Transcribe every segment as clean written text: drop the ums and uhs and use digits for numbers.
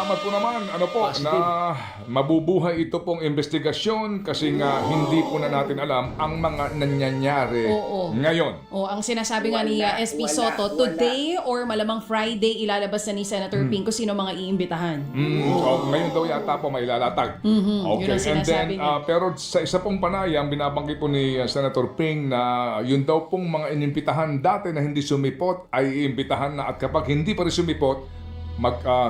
salamat po naman na mabubuhay ito pong investigasyon kasi nga hindi po na natin alam ang mga nangyayari ngayon. Ang sinasabi nga ni SP Soto, today or malamang Friday ilalabas na ni Senator Ping kung sino mga iimbitahan. Ngayon daw yata po may ilalatag. Yun ang sinasabi niya. Pero sa isa pong panayam, binabanggit po ni Senator Ping na yun daw pong mga inimbitahan dati na hindi sumipot ay iimbitahan na, at kapag hindi pa rin sumipot,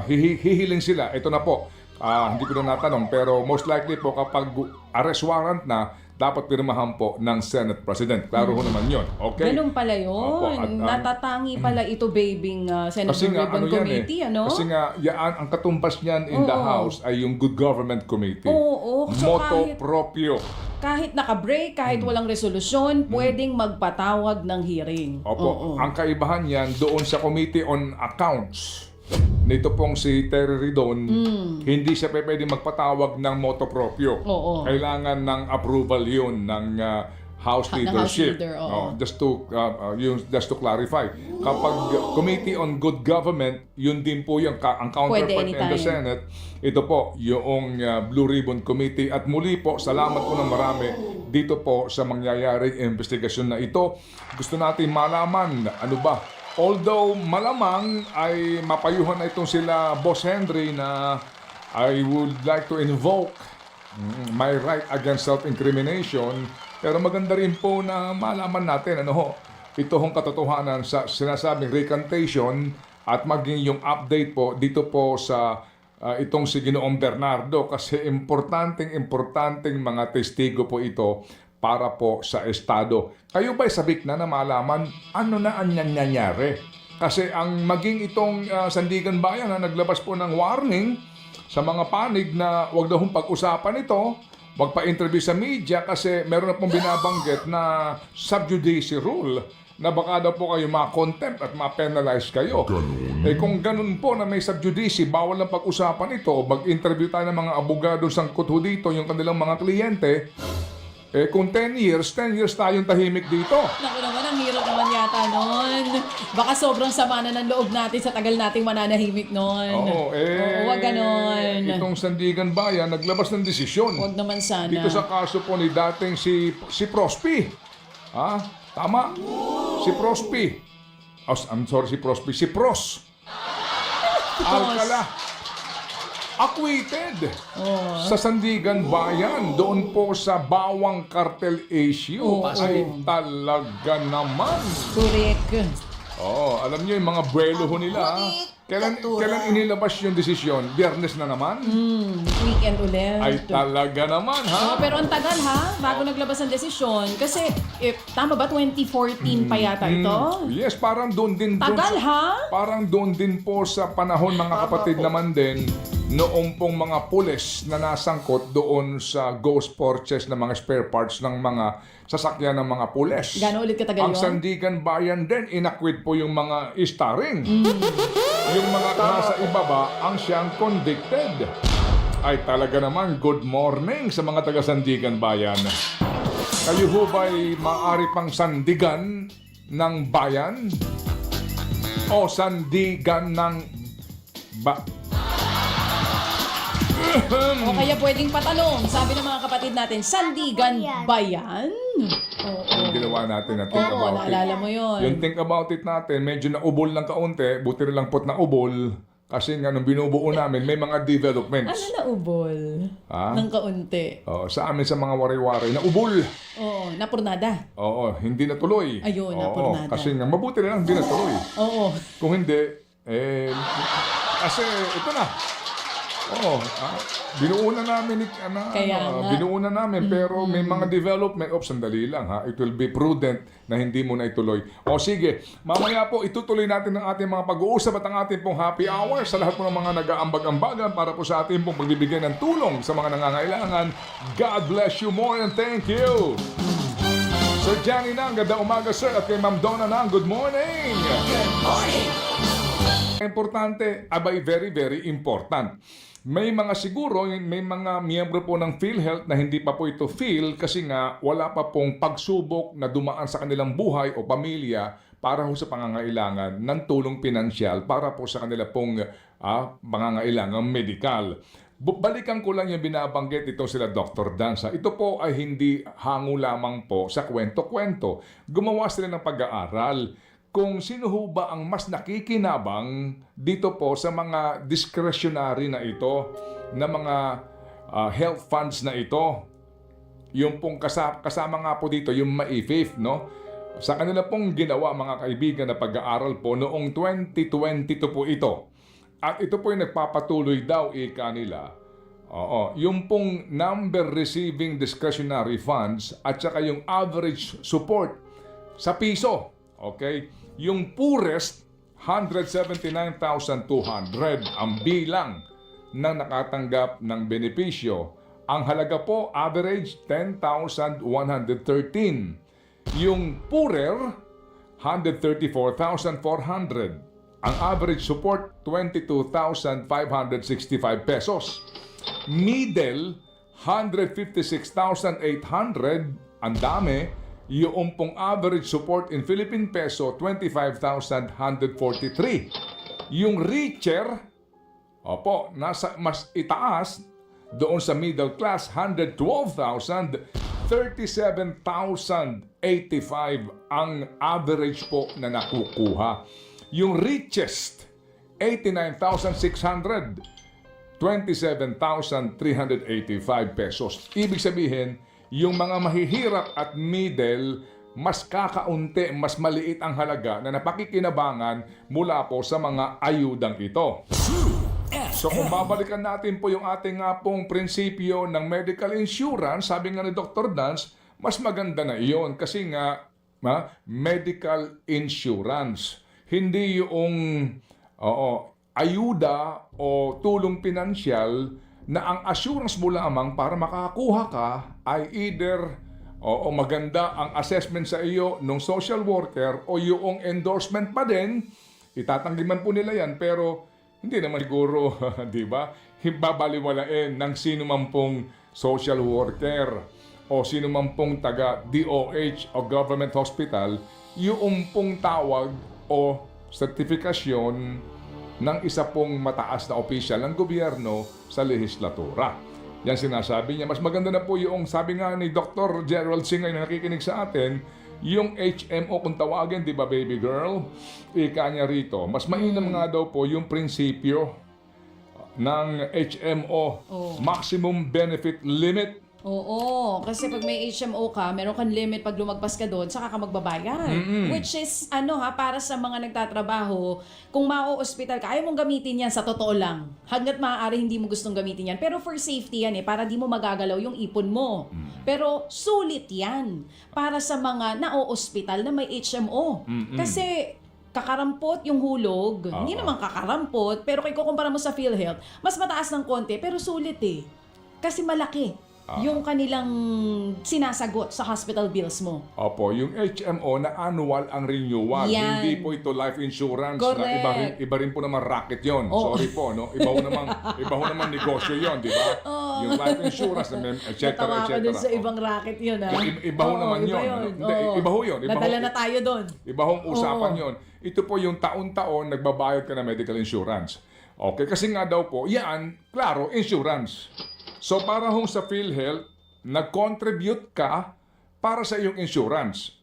hihiling sila. Ito na po, hindi ko na natanong, pero most likely po kapag arrest warrant na, dapat pirmahan po ng Senate President. Klaro ho naman yun. Okay? Ganun pala yun. Opo, at, natatangi pala ito, babing Senator Ribbon Committee, ano? Kasi nga, ang katumbas niyan in the House ay yung Good Government Committee. So Moto proprio. Kahit naka-break, kahit walang resolusyon, pwedeng magpatawag ng hearing. Opo. Ang kaibahan yan doon sa Committee on Accounts. Nito pong si Terry Ridon, hindi siya pwede magpatawag ng moto proprio. Kailangan ng approval yun ng House leadership. Just to clarify. Kapag Committee on Good Government, yun din po yung ang counterpart in the Senate. Ito po yung Blue Ribbon Committee. At muli po, salamat po ng marami dito po sa mangyayaring investigasyon na ito. Gusto natin malaman ano ba. Although malamang ay mapayuhan na itong sila Boss Henry na I would like to invoke my right against self-incrimination, pero maganda rin po na malaman natin ito hong katotohanan sa sinasabing recantation at maging yung update po dito po sa itong si Ginoong Bernardo, kasi importanteng mga testigo po ito para po sa Estado. Kayo ba'y sabik na malaman ano na ang nangyayari? Kasi ang maging itong Sandigan Bayan na naglabas po ng warning sa mga panig na wag daw pag-usapan ito, wag pa interview sa media kasi meron na pong binabanggit na sub judice rule na baka daw po kayo ma-contempt at ma-penalize kayo. Kung ganun po na may sub judice, bawal lang pag-usapan ito, mag-interview tayo ng mga abogado sangkot ho dito, yung kanilang mga kliyente, kung 10 years tayong tahimik dito. Naku naman, ang hirap naman yata nun. Baka sobrang sama na ng loob natin sa tagal nating mananahimik nun. Wag ganon. Itong Sandigan Bayan, naglabas ng desisyon. Wag naman sana. Dito sa kaso po ni dating si Prospi. Tama? Si Prospi. Si Prospi. Si Pros. Alcala. Acquitted sa Sandigan Bayan doon po sa Bawang Cartel issue. Ay talaga naman. Correct. Alam niyo yung mga buwelo ho nila. Kailan inilabas yung desisyon? Biyernes na naman? Weekend ulit. Ay talaga naman, ha? Pero ang tagal, ha? Bago naglabas ng desisyon. Kasi, tama ba, 2014 pa yata ito? Yes, parang doon din. Tagal, ha? Parang doon din po sa panahon, mga kapatid naman din, noong pong mga pulis na nasangkot doon sa ghost purchase ng mga spare parts ng mga sasakyan ng mga pulis. Gano'n ulit katagal Ang Sandigan Bayan din, inakwit po yung mga starring. Yung mga nasa ibaba, ang siyang convicted. Ay talaga naman, good morning sa mga taga Sandigan Bayan. Kayo ho ba'y maaari pang sandigan ng bayan? O sandigan ng O kaya pwedeng patanong, sabi ng mga kapatid natin, Sandigan Bayan? Yung ginawa natin na think about it. Naalala mo yun. Yung think about it natin, medyo naubol ng kaunti, buti rin lang pot na ubol. Kasi nga nung binubuo namin, may mga developments. Ano na ubol? Ng kaunti? Sa amin sa mga wari-wari, naubol. Napurnada. Hindi natuloy. Ayun, napurnada. Kasi nga, mabuti rin lang, hindi natuloy. Kung hindi, kasi ito na. Binuuna namin pero may mga development. Sandali lang ha. It will be prudent na hindi mo na ituloy. Sige, mamaya po itutuloy natin ang ating mga pag-uusap at ang ating pong happy hour sa lahat po ng mga nag-aambag-ambagan para po sa ating pong pagbibigay ng tulong sa mga nangangailangan. God bless you more and thank you. Sir Johnny Nang, ganda umaga sir, at kay Ma'am Donna Nang, good morning. Good morning. Importante, very, very important. May mga miyembro po ng PhilHealth na hindi pa po ito feel kasi nga wala pa pong pagsubok na dumaan sa kanilang buhay o pamilya para ho sa pangangailangan ng tulong pinansyal para po sa kanila pong pangangailangang medikal. Balikan ko lang yung binabanggit itong sila Dr. Danza. Ito po ay hindi hango lamang po sa kwento-kwento. Gumawa sila ng pag-aaral kung sino ho ba ang mas nakikinabang dito po sa mga discretionary na ito, na mga health funds na ito. Yung pong kasama nga po dito yung MAIFIF, no? Sa kanila pong ginawa, mga kaibigan, na pag-aaral po noong 2022 po ito. At ito po yung nagpapatuloy daw, ika nila. Yung pong number receiving discretionary funds at saka yung average support sa piso. Okay? Yung poorest, 179,200 ang bilang ng nakatanggap ng benepisyo. Ang halaga po, average, 10,113. Yung poorer, 134,400. Ang average support, 22,565 pesos. Middle, 156,800. Ang dami. Yung pong average support in Philippine peso, 25,143. Yung richer, nasa mas itaas, doon sa middle class, 112,000. 37,085 ang average po na nakukuha. Yung richest, 89,600. 27,385 pesos. Ibig sabihin, yung mga mahihirap at middle, mas kakaunti, mas maliit ang halaga na napakikinabangan mula po sa mga ayudang ito. So kung babalikan natin po yung ating pong prinsipyo ng medical insurance, sabi nga ni Dr. Dance, mas maganda na iyon kasi nga medical insurance. Hindi yung ayuda o tulong pinansyal na ang assurance mo lamang para makakuha ka ay either maganda ang assessment sa iyo ng social worker o yung endorsement pa din, itatanggi man po nila yan, pero hindi naman siguro, di ba, babaliwalain ng sino man pong social worker o sino man pong taga DOH o government hospital yung pong tawag o sertifikasyon ng isa pong mataas na opisyal ng gobyerno sa lehislatura. Yan sinasabi niya. Mas maganda na po yung sabi nga ni Dr. Gerald Singay na nakikinig sa atin, yung HMO kung tawagin, di ba baby girl? Ika niya rito. Mas mainam nga daw po yung prinsipyo ng HMO, maximum benefit limit. Oo, kasi pag may HMO ka, meron kang limit pag lumagpas ka doon, saka ka magbabayad. Which is, para sa mga nagtatrabaho, kung mao-hospital ka, ayaw mong gamitin yan sa totoo lang. Hanggat maaari hindi mo gustong gamitin yan. Pero for safety yan para di mo magagalaw yung ipon mo. Pero sulit yan para sa mga nao-hospital na may HMO. Kasi kakarampot yung hulog. Hindi naman kakarampot, pero kung ikukumpara mo sa PhilHealth, mas mataas ng konti, pero sulit Kasi malaki yung kanilang sinasagot sa hospital bills mo. Opo, yung HMO na annual ang renewal. Yan. Hindi po ito life insurance. Correct. Na iba rin po naman racket yon. Sorry po, no? Iba ho naman negosyo yon, di ba? Yung life insurance, etc. Natawa ka dun sa ibang racket yun, Iba ho naman yun. Iba ho yun. Nadala na tayo dun. Iba hong usapan yon. Ito po yung taon-taon nagbabayad ka ng medical insurance. Okay, kasi nga daw po, yan, klaro, insurance. So para hong sa PhilHealth, nag-contribute ka para sa iyong insurance.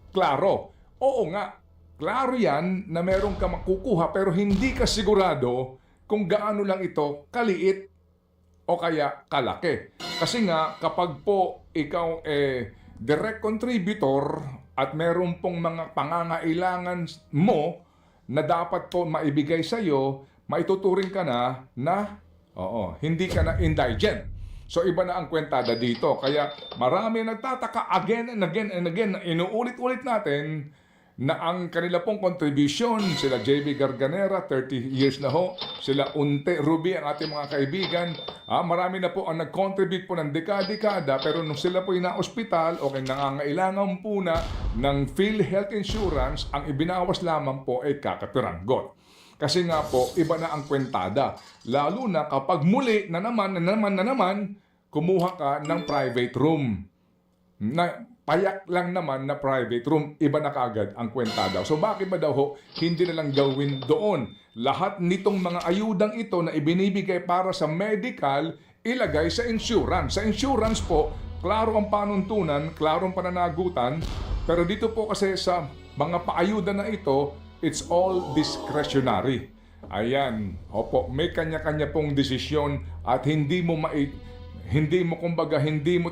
Klaro. Oo nga, klaro yan na meron ka makukuha pero hindi ka sigurado kung gaano lang ito kaliit o kaya kalaki. Kasi nga, kapag po ikaw direct contributor at meron pong mga pangangailangan mo na dapat po maibigay sa iyo, maituturing ka na hindi ka na indigent. So iba na ang kwentada dito. Kaya marami nagtataka again and again and again. Inuulit-ulit natin na ang kanila pong contribution, sila JB Garganera, 30 years na ho. Sila Unte Ruby, ang ating mga kaibigan. Marami na po ang nag-contribute po ng dekada-dekada. Pero nung sila po ina-ospital o nangangailangan po na ng PhilHealth Insurance, ang ibinawas lamang po ay kakapiranggot. Kasi nga po, iba na ang kwentada. Lalo na kapag muli na naman, kumuha ka ng private room. Na payak lang naman na private room, iba na kaagad ang kwenta daw. So bakit ba daw ho, hindi na lang gawin doon? Lahat nitong mga ayudang ito na ibinibigay para sa medical, ilagay sa insurance. Sa insurance po, klaro ang panuntunan, klaro ang pananagutan, pero dito po kasi sa mga paayuda na ito, it's all discretionary. Ayan, opo, may kanya-kanya pong desisyon at hindi mo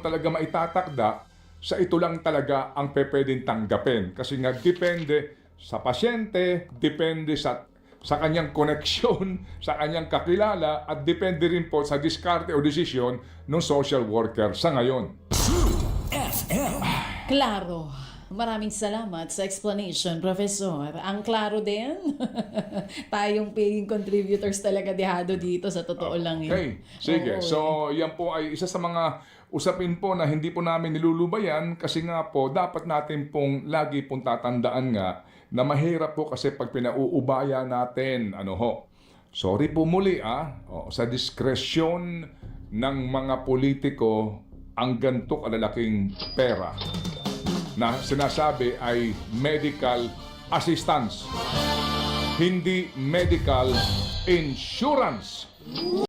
talaga maitatakda sa ito lang talaga ang pwedeng tanggapin. Kasi nga depende sa pasyente, depende sa kanyang koneksyon, sa kanyang kakilala, at depende rin po sa diskarte o desisyon ng social worker sa ngayon. Klaro. Maraming salamat sa explanation, Professor. Ang klaro din. Tayong paying contributors talaga dehado dito, sa totoo lang yun. Okay, sige. Oo, So, yan po ay isa sa mga usapin po na hindi po namin nilulubayan kasi nga po, dapat natin pong lagi pong tatandaan nga na mahirap po kasi pag pinauubaya natin, sorry po muli sa diskresyon ng mga politiko ang ganito kalalaking pera na sinasabi ay medical assistance, hindi medical insurance.